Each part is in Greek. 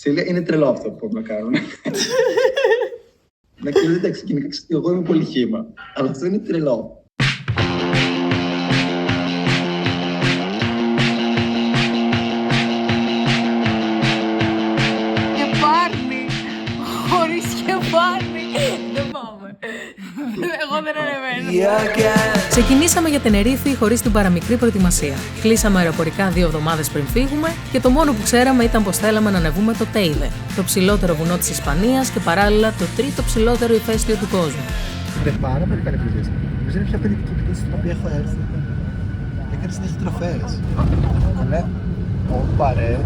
Τσίλια, είναι τρελό αυτό που μπορούμε να κάνουμε. Να ξέρετε, εντάξει, εγώ είμαι πολύ χύμα. Αλλά αυτό είναι τρελό. Χωρίς κεφάλι. Δεν πάμε. Εγώ δεν ανεβαίνω. Ξεκινήσαμε για Τενερίφη χωρίς την παραμικρή προετοιμασία. Κλείσαμε αεροπορικά 2 εβδομάδες πριν φύγουμε και το μόνο που ξέραμε ήταν πως θέλαμε να ανεβούμε το Τέιδε, το ψηλότερο βουνό της Ισπανίας και παράλληλα το 3ο ψηλότερο ηφαίστειο του κόσμου. Είναι πάρα πολύ καλή πτήση. Νομίζω είναι η πιο παιδική πτήση στην οποία έχω έρθει. Έκανε συνέχεια τροφές. Ναι. Όπα ρε.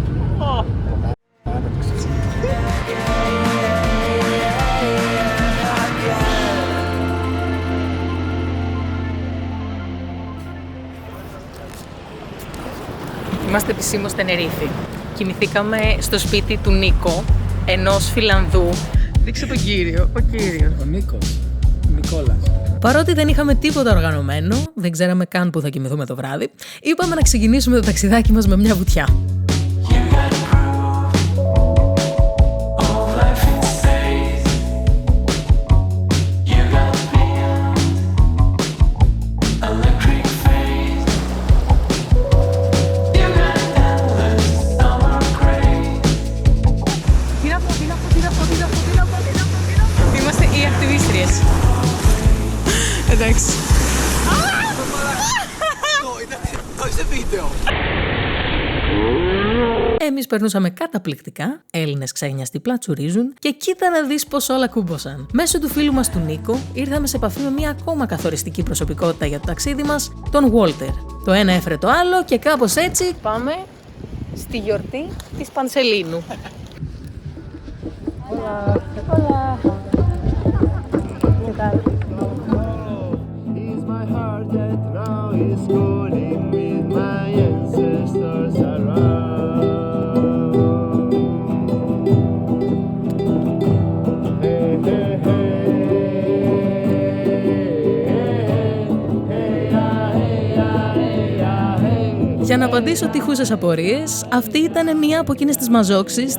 Είμαστε επισήμως Τενερίφη. Κοιμηθήκαμε στο σπίτι του Νίκο, ενός Φιλανδού. Δείξε τον κύριο, ο κύριος. Ο Νίκος, ο Νικόλας. Παρότι δεν είχαμε τίποτα οργανωμένο, δεν ξέραμε καν που θα κοιμηθούμε το βράδυ, είπαμε να ξεκινήσουμε το ταξιδάκι μας με μια βουτιά. Είμαστε οι ακτιβίστριες. Εντάξει. Εμείς περνούσαμε καταπληκτικά, Έλληνες ξένιας τυπλά τσουρίζουν και κοίτα να δεις πως όλα κούμποσαν. Μέσω του φίλου μας του Νίκο ήρθαμε σε επαφή με μια ακόμα καθοριστική προσωπικότητα για το ταξίδι μας, τον Walter. Το ένα έφερε το άλλο και κάπως έτσι πάμε στη γιορτή της Πανσελίνου. Hola. Hola. ¿Qué tal? Is my heart that now is calling with my ancestors around. Hey, hey, hey. Για να απαντήσω τυχούσες απορίες, αυτή ήταν μία από εκείνες τις μαζόξεις,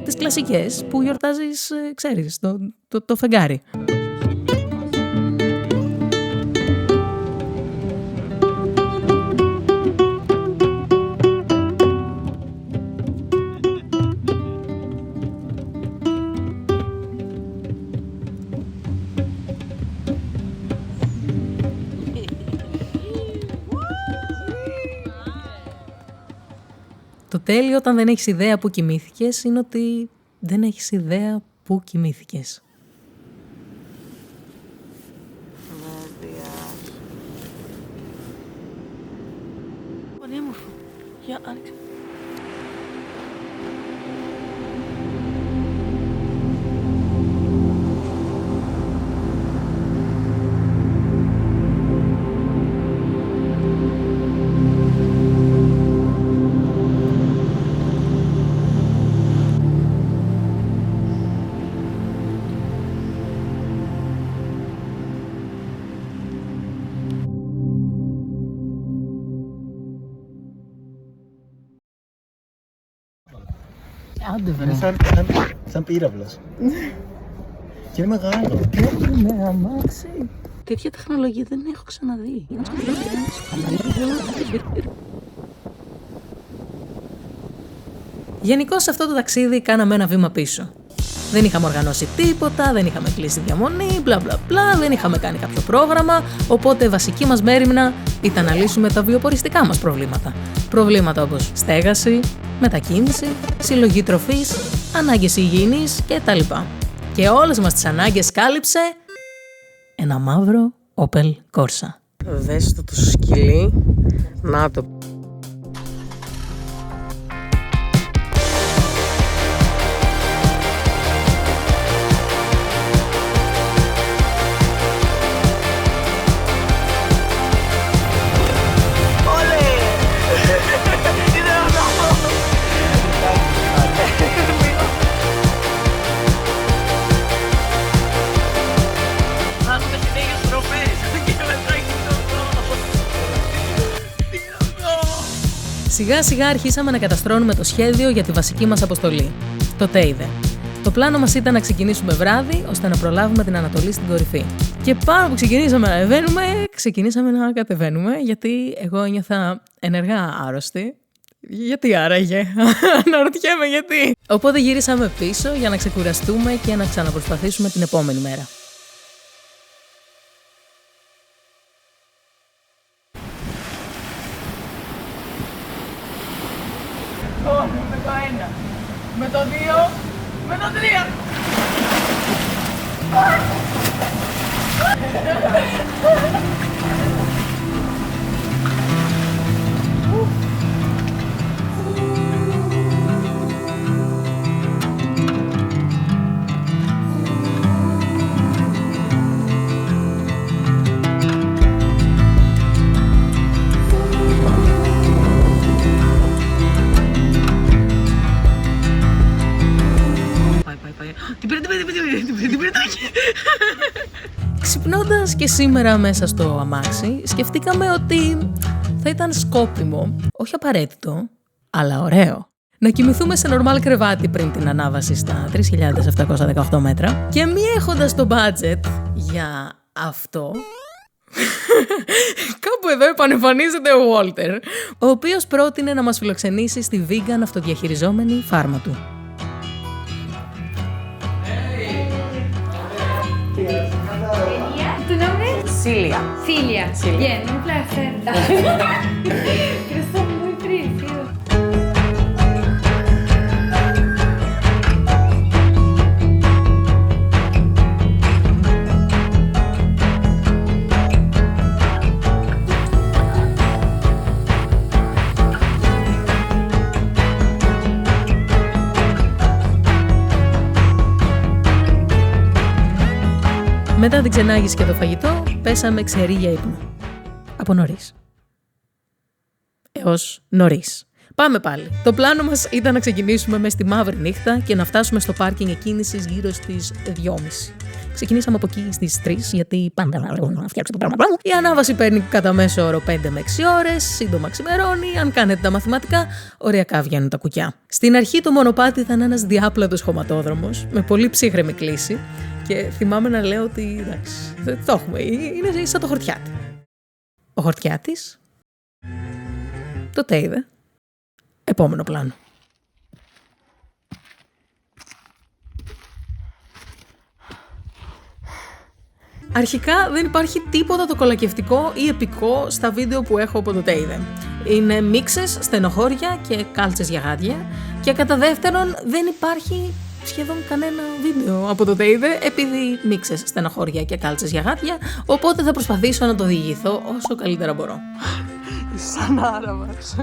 τις κλασικές, που γιορτάζεις, ξέρεις, το φεγγάρι. Το τέλειο όταν δεν έχεις ιδέα που κοιμήθηκες είναι ότι δεν έχεις ιδέα που κοιμήθηκες. Πανέμορφο. Για άνοιξε. Είναι σαν πύραυλος. Και είναι μεγάλο. Είναι αμάξι. Τέτοια τεχνολογία δεν έχω ξαναδεί. Γενικώς σε αυτό το ταξίδι κάναμε ένα βήμα πίσω. Δεν είχαμε οργανώσει τίποτα, δεν είχαμε κλείσει διαμονή, μπλα μπλα μπλα, δεν είχαμε κάνει κάποιο πρόγραμμα, οπότε βασική μας μέριμνα ήταν να λύσουμε τα βιοποριστικά μας προβλήματα. Προβλήματα όπως στέγαση, μετακίνηση, συλλογή τροφής, ανάγκες υγιεινής κτλ. Και όλες μας τις ανάγκες κάλυψε ένα μαύρο Opel Corsa. Δες το σκυλί, να το. Σιγά σιγά αρχίσαμε να καταστρώνουμε το σχέδιο για τη βασική μας αποστολή. Τότε είδε. Το πλάνο μας ήταν να ξεκινήσουμε βράδυ, ώστε να προλάβουμε την Ανατολή στην κορυφή. Και πάνω που ξεκινήσαμε να ανεβαίνουμε, ξεκινήσαμε να κατεβαίνουμε, γιατί εγώ ένιωθα ενεργά άρρωστη. Γιατί άραγε, αναρωτιέμαι γιατί. Οπότε γυρίσαμε πίσω για να ξεκουραστούμε και να ξαναπροσπαθήσουμε την επόμενη μέρα. Με το 1, με το 2, με το 3. Ξυπνώντας και σήμερα μέσα στο αμάξι, σκεφτήκαμε ότι θα ήταν σκόπιμο, όχι απαραίτητο, αλλά ωραίο, να κοιμηθούμε σε νορμάλ κρεβάτι πριν την ανάβαση στα 3.718 μέτρα και μη έχοντας το budget για αυτό. Κάπου εδώ επανεμφανίζεται ο Walter, ο οποίος πρότεινε να μας φιλοξενήσει στη vegan αυτοδιαχειριζόμενη φάρμα του. ¿Tu nombre? Celia. Cilia. Cilia. Bien, un placer. Pero son muy parecidos. Μετά την ξενάγηση και το φαγητό, πέσαμε ξεροί για ύπνο. Από νωρίς. Έως νωρίς. Πάμε πάλι. Το πλάνο μας ήταν να ξεκινήσουμε μες στη μαύρη νύχτα και να φτάσουμε στο πάρκινγκ εκκίνησης γύρω στις 2.30. Ξεκινήσαμε από εκεί στις 3, γιατί πάντα να φτιάξω το πράγμα. Η ανάβαση παίρνει κατά μέσο όρο 5 με 6 ώρες, σύντομα ξημερώνει, αν κάνετε τα μαθηματικά, οριακά βγαίνουν τα κουκιά. Στην αρχή το μονοπάτι ήταν ένας διάπλατος χωματόδρομος, με πολύ ψύχρεμη κλίση. Και θυμάμαι να λέω ότι εντάξει, το έχουμε, είναι σαν το Χορτιάτη. Ο Χορτιάτης τότε είδε. Επόμενο πλάνο. Αρχικά δεν υπάρχει τίποτα το κολακευτικό ή επικό στα βίντεο που έχω από τότε είδε. Είναι μίξες, στενοχώρια και κάλτσες για γάντια. Και κατά δεύτερον δεν υπάρχει σχεδόν κανένα βίντεο από το είδε, επειδή μίξες στενοχώρια και κάλτσες για γάτια, οπότε θα προσπαθήσω να το διηγηθώ όσο καλύτερα μπορώ. Σαν άραβας.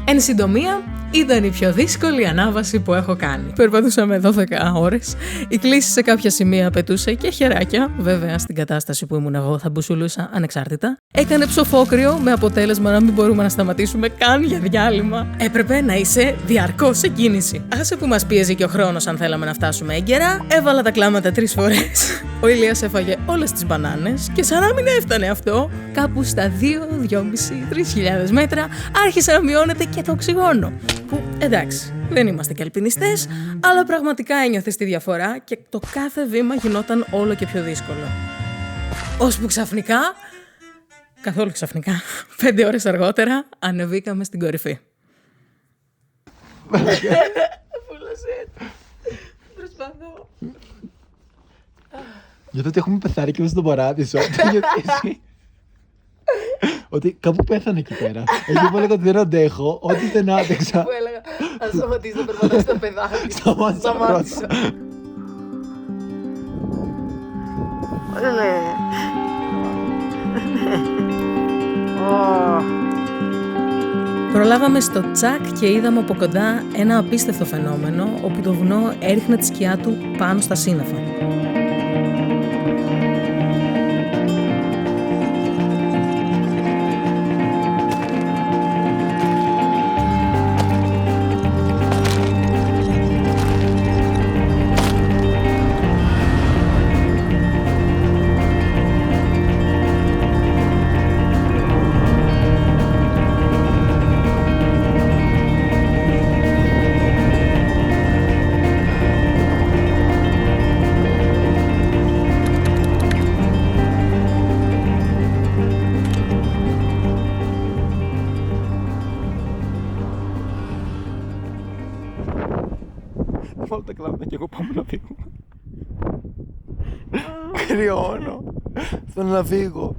Εν συντομία, ήταν η πιο δύσκολη ανάβαση που έχω κάνει. Περπατούσαμε 12 ώρες, η κλίση σε κάποια σημεία απαιτούσε και χεράκια, βέβαια στην κατάσταση που ήμουν εγώ θα μπουσουλούσα ανεξάρτητα. Έκανε ψοφόκριο με αποτέλεσμα να μην μπορούμε να σταματήσουμε καν για διάλειμμα. Έπρεπε να είσαι διαρκώς σε κίνηση. Άσε που μας πίεζε και ο χρόνος αν θέλαμε να φτάσουμε έγκαιρα, έβαλα τα κλάματα 3 φορές. Ο Ηλίας έφαγε όλες τις μπανάνες και σαν να μην έφτανε αυτό, κάπου στα 2.500-3.000 μέτρα άρχισε να μειώνεται και το οξυγόνο. Που εντάξει, δεν είμαστε και αλπινιστές, αλλά πραγματικά ένιωθες τη διαφορά και το κάθε βήμα γινόταν όλο και πιο δύσκολο. Ώσπου ξαφνικά, καθόλου ξαφνικά, 5 ώρες αργότερα ανεβήκαμε στην κορυφή. Προσπαθώ. Για το ότι έχουμε πεθάρει και μέσα στον παράδεισο. Γιατί εσύ. Ότι κάπου πέθανε εκεί πέρα. Εκεί που έλεγα ότι δεν αντέχω, ότι δεν άντεξα. Που έλεγα, αν σταματήσω να περπατάω στα παιδάκια. Σταμάτησα. Προλάβαμε στο τσακ και είδαμε από κοντά ένα απίστευτο φαινόμενο, όπου το βουνό έριχνε τη σκιά του πάνω στα σύννεφα. Βάλω τα κλάματα και εγώ πάμε να φύγουμε. Κρυώνω. Θέλω να φύγω.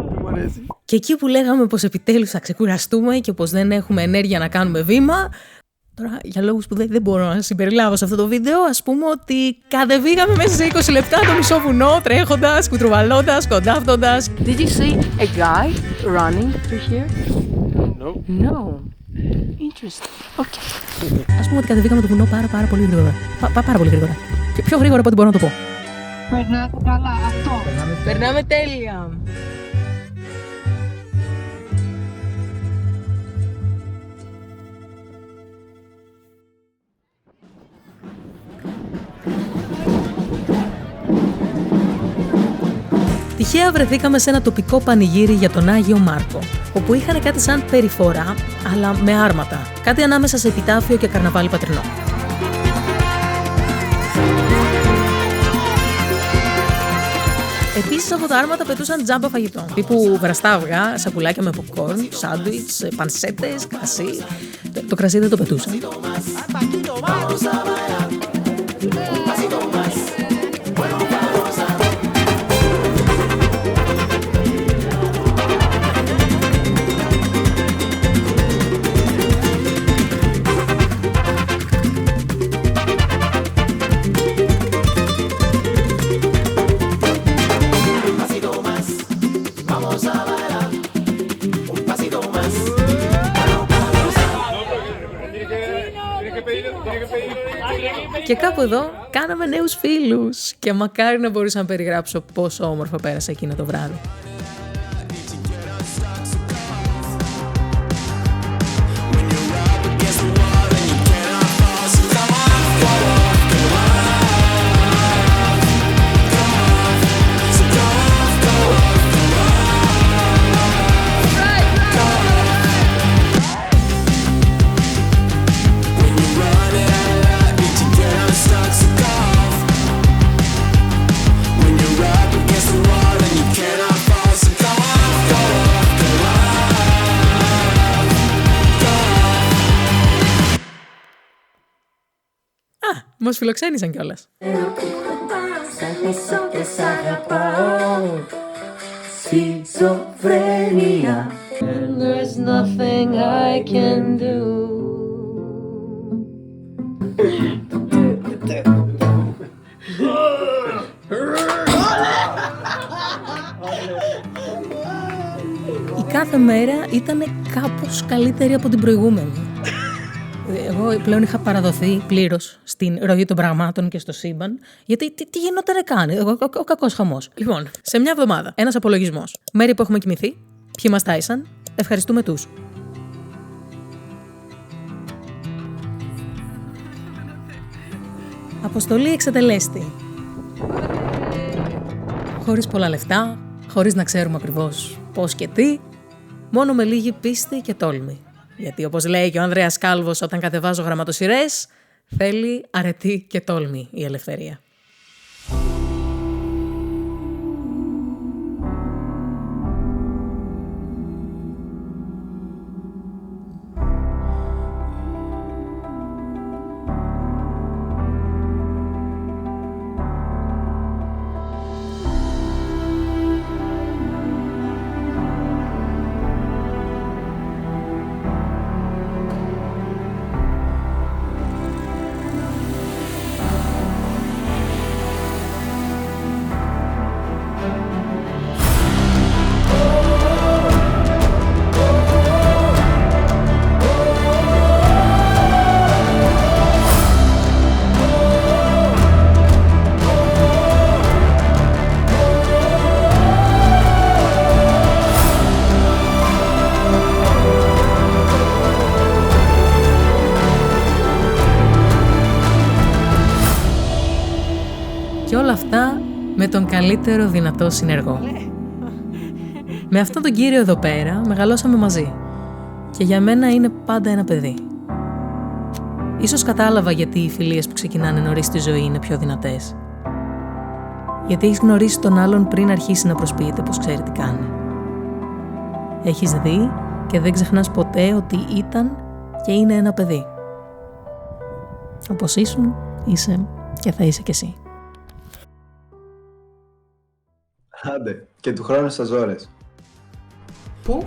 Δεν μου αρέσει. Και εκεί που λέγαμε πως επιτέλους θα ξεκουραστούμε και πως δεν έχουμε ενέργεια να κάνουμε βήμα, τώρα για λόγους που δεν μπορώ να συμπεριλάβω σε αυτό το βίντεο, ας πούμε ότι κατεβήγαμε μέσα σε 20 λεπτά το μισό βουνό, τρέχοντας, κουτρουβαλώντας, κοντάφτοντας. Did you see a guy running through here? No. Interesting. Okay. Ας πούμε ότι κατεβήκαμε το βουνό πάρα πολύ γρήγορα. Πάρα πολύ γρήγορα. Πιο γρήγορα από ό,τι μπορώ να το πω. Περνάτε καλά, αυτό. Περνάμε τέλεια. Τυχαία βρεθήκαμε σε ένα τοπικό πανηγύρι για τον Άγιο Μάρκο, όπου είχαν κάτι σαν περιφορά, αλλά με άρματα. Κάτι ανάμεσα σε επιτάφιο και καρναβάλι πατρινό. Επίσης από τα άρματα πετούσαν τζάμπα φαγητών, τύπου βραστά αυγά, σακουλάκια με popcorn, σάντουιτς, πανσέτες, κρασί. Το κρασί δεν το πετούσαν. Και κάπου εδώ κάναμε νέους φίλους και μακάρι να μπορούσα να περιγράψω πόσο όμορφα πέρασα εκείνο το βράδυ. Μας φιλοξένησαν κιόλας. There's nothing I can do. Η κάθε μέρα ήταν κάπως καλύτερη από την προηγούμενη. Εγώ πλέον είχα παραδοθεί πλήρως στην ροή των πραγμάτων και στο σύμπαν, γιατί τι γινότανε καν, ο κακός χαμός. Λοιπόν, σε μια εβδομάδα, ένας απολογισμός. Μέρη που έχουμε κοιμηθεί, ποιοι μας τάισαν, ευχαριστούμε τους. Αποστολή εξετελέστη. Χωρίς πολλά λεφτά, χωρίς να ξέρουμε ακριβώς πώς και τι, μόνο με λίγη πίστη και τόλμη. Γιατί όπως λέει και ο Ανδρέας Κάλβος όταν κατεβάζω γραμματοσυρές, θέλει αρετή και τόλμη η ελευθερία. Και όλα αυτά με τον καλύτερο δυνατό συνεργό. Με αυτόν τον κύριο εδώ πέρα μεγαλώσαμε μαζί. Και για μένα είναι πάντα ένα παιδί. Ίσως κατάλαβα γιατί οι φιλίες που ξεκινάνε νωρίς στη ζωή είναι πιο δυνατές. Γιατί έχεις γνωρίσει τον άλλον πριν αρχίσει να προσποιείται πως ξέρει τι κάνει. Έχεις δει και δεν ξεχνάς ποτέ ότι ήταν και είναι ένα παιδί. Όπως ήσουν, είσαι και θα είσαι κι εσύ. Άντε, και του χρόνου στα Ζόρες. Πού?